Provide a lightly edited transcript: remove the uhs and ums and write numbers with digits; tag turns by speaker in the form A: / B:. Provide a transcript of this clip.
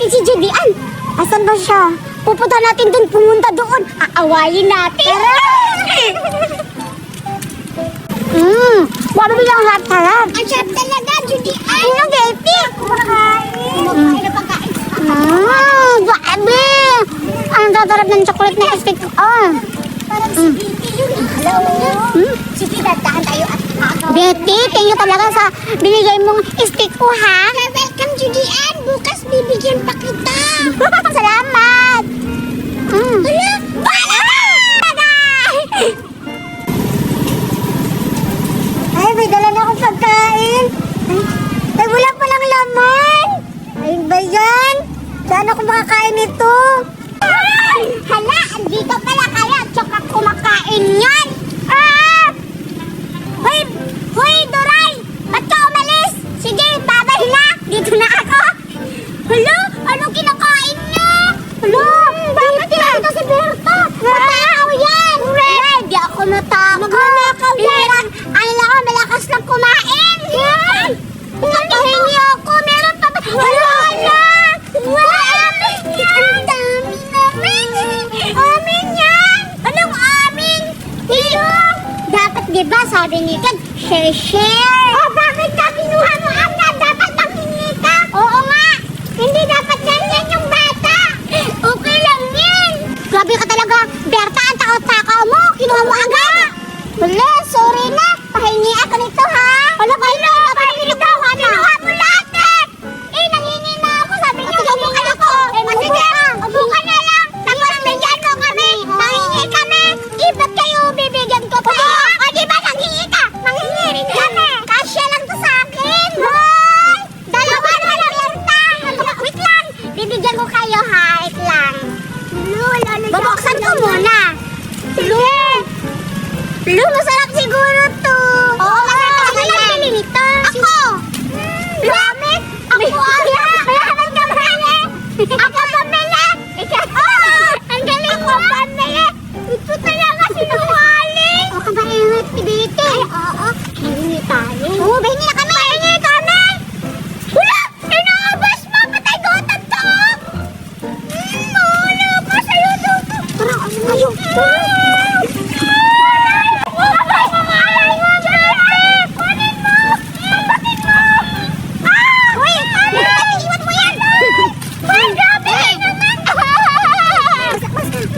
A: natin si Julian. Asan ba siya? Pupunta natin dun, pumunta doon. Aawayin natin. Tara! Wala mo yung harap-harap. Ang sarap talaga, Julian. Ano, Gaby? Kumakain na pagkain. Gabi! Ang tatarap ng chocolate na stick. Parang si Betty yun. Hello? Sige, dadaan tayo at Betty, thank you talaga sa binigay mong stick ko, ha? Welcome, Julian. Bukas bibigyan pa kita. Salamat. Hala, ay, may dala na akong pagkain. Ay, wala palang laman. Ay, ba yan? Saan ako makakain nito? Hala, andito pala kaya. Tsaka kumakain yan. Hoy, Doray! Ba't ka umalis? Sige, babay na. Dito na ako. Hala, anong kinakain niya? Hala, bakit kinakain si Berta? Matakaw yan. Hindi ako natakot. Magnanakaw yan. Ano lang ako, malakas lang kumain. Yan. Nakihingi ako. Meron pa ba? Hala. Amin yan. Ang dami namin. Amin yan. Anong amin? Ilong. Dapat diba sabi ni Kat, share. Bakit ka kinuha mo agad? Dapat manghingi ka. Oo nga. Hindi dapat ganyan yung bata. Okay lang yan. Grabe ka talaga. Berta, ang takot-takaw mo. Kinuha mo agad. Wala, sorry na. Pahingi ako nito, ha? Wala kayo na. Pahingi ko. Kinuha mo lahat eh. Nangingi na ako. Sabi niyo, ubukan ako. Sige, ubukan na lang. Tapos bigyan mo kami. Nangingi kami. Ba't kayo bibigyan ko pa? Di ba nanghingi ka? Nanghingi rin kami. Kasya lang to sa akin. Hoy! Dalawa na lang Berta. Wait lang. Bibigyan ko kayo, ha? Wait lang. Babuksan ko muna. Lu, masarap siguro to. Oo, masarap. Ako nagbili nito. Ako. Lamit. Ako mayaman ka marami. Ako pamili. Ang galing mo pamili. Ito talaga sinungaling. O, kabainit si Betty. Ay, oo. Hingi tayo. Oo, bahingi na kami. Bahingi kami. Wala! Inaabas mo. Patay gutom to. Wala ka sa'yo to. Tara, ano tayo?